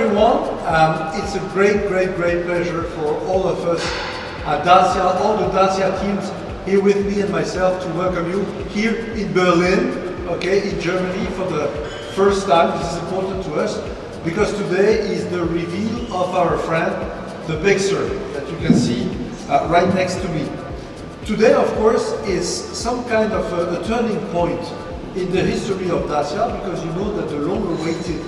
everyone. It's a great pleasure for all of us at Dacia, all the Dacia teams here with me and myself to welcome you here in Berlin, okay, in Germany for the first time. This is important to us because today is the reveal of our friend, the Bigster, that you can see right next to me. Today, of course, is some kind of a turning point in the history of Dacia, because you know that the long-awaited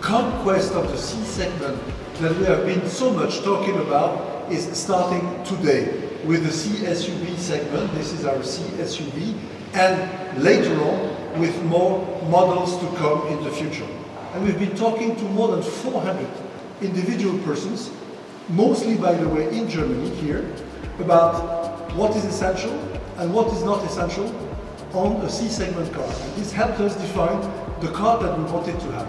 conquest of the C segment that we have been so much talking about is starting today with the C SUV segment. This is our C SUV, and later on with more models to come in the future. And we've been talking to more than 400 individual persons, mostly, by the way, in Germany here, about what is essential and what is not essential on a C-segment car. And this helped us define the car that we wanted to have.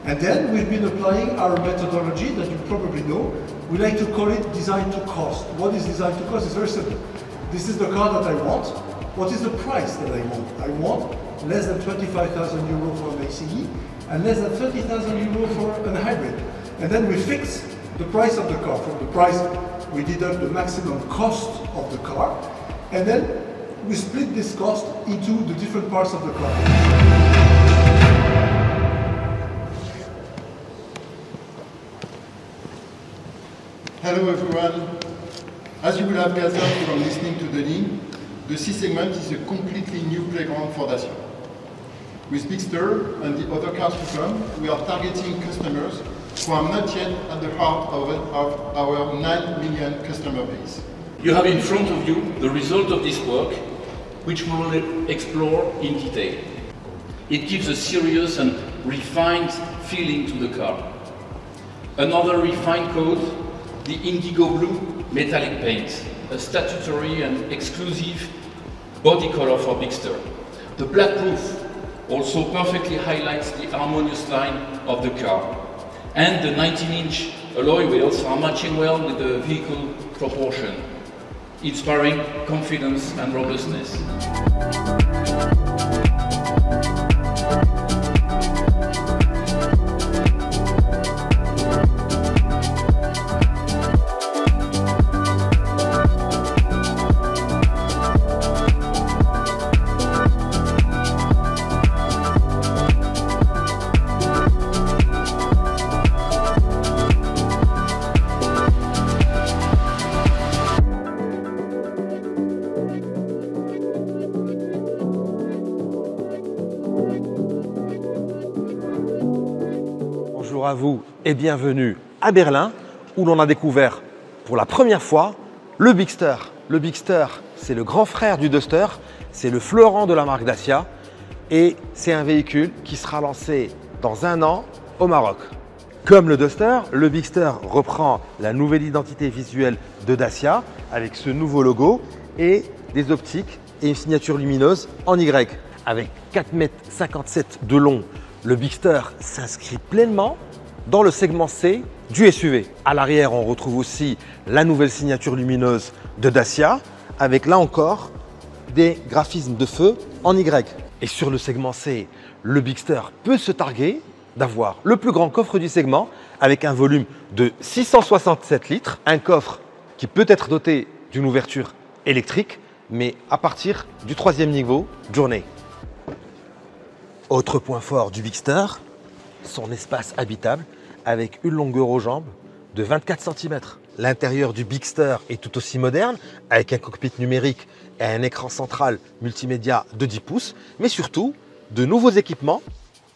And then we've been applying our methodology that you probably know. We like to call it design to cost. What is design to cost? It's very simple. This is the car that I want. What is the price that I want? I want less than 25,000 euro for an ACE and less than 30,000 euro for a hybrid. And then we fix the price of the car. From the price, we deduct the maximum cost of the car, and then we split this cost into the different parts of the car. Hello everyone. As you will have gathered from listening to Denis, the C segment is a completely new playground for Dacia. With Bigster and the other cars to come, we are targeting customers who are not yet at the heart of our 9 million customer base. You have in front of you the result of this work, which we will explore in detail. It gives a serious and refined feeling to the car. Another refined code, the indigo blue metallic paint, a statutory and exclusive body color for Bigster. The black roof also perfectly highlights the harmonious line of the car. And the 19-inch alloy wheels are matching well with the vehicle proportion, inspiring confidence and robustness. Bonjour à vous et bienvenue à Berlin, où l'on a découvert pour la première fois le Bigster. Le Bigster, c'est le grand frère du Duster, c'est le fleuron de la marque Dacia et c'est un véhicule qui sera lancé dans 1 an au Maroc. Comme le Duster, le Bigster reprend la nouvelle identité visuelle de Dacia avec ce nouveau logo et des optiques et une signature lumineuse en Y. Avec 4,57 m de long, le Bigster s'inscrit pleinement dans le segment C du SUV. À l'arrière, on retrouve aussi la nouvelle signature lumineuse de Dacia avec là encore des graphismes de feu en Y. Et sur le segment C, le Bigster peut se targuer d'avoir le plus grand coffre du segment avec un volume de 667 litres, un coffre qui peut être doté d'une ouverture électrique, mais à partir du 3e niveau journée. Autre point fort du Bigster, son espace habitable avec une longueur aux jambes de 24 cm. L'intérieur du Bigster est tout aussi moderne avec un cockpit numérique et un écran central multimédia de 10 pouces, mais surtout de nouveaux équipements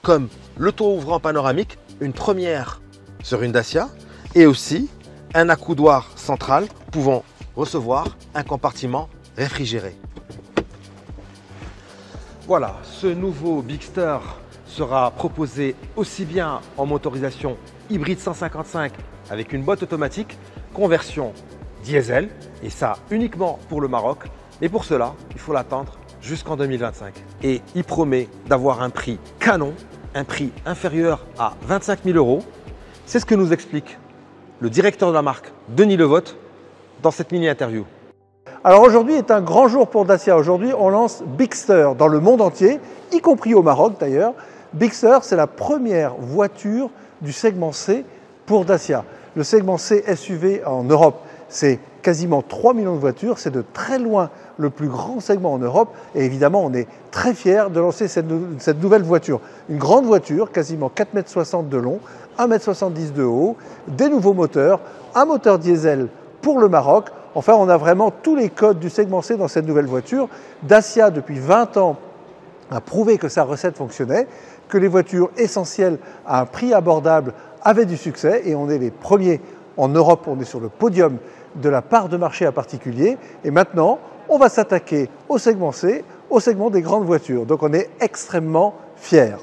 comme le toit ouvrant panoramique, une première sur une Dacia, et aussi un accoudoir central pouvant recevoir un compartiment réfrigéré. Voilà, ce nouveau Bigster sera proposé aussi bien en motorisation hybride 155 avec une boîte automatique qu'en version diesel, et ça uniquement pour le Maroc. Et pour cela, il faut l'attendre jusqu'en 2025. Et il promet d'avoir un prix canon, un prix inférieur à 25 000 €. C'est ce que nous explique le directeur de la marque, Denis Levotte, dans cette mini-interview. Alors aujourd'hui est un grand jour pour Dacia. Aujourd'hui, on lance Bigster dans le monde entier, y compris au Maroc d'ailleurs. Bigster, c'est la première voiture du segment C pour Dacia. Le segment C SUV en Europe, c'est quasiment 3 millions de voitures, c'est de très loin le plus grand segment en Europe et évidemment on est très fiers de lancer cette nouvelle voiture. Une grande voiture, quasiment 4,60 m de long, 1,70 m de haut, des nouveaux moteurs, un moteur diesel pour le Maroc. Enfin, on a vraiment tous les codes du segment C dans cette nouvelle voiture. Dacia, depuis 20 ans, a prouvé que sa recette fonctionnait, que les voitures essentielles à un prix abordable avaient du succès et on est les premiers en Europe, on est sur le podium de la part de marché à particulier et maintenant on va s'attaquer au segment C, au segment des grandes voitures. Donc on est extrêmement fiers.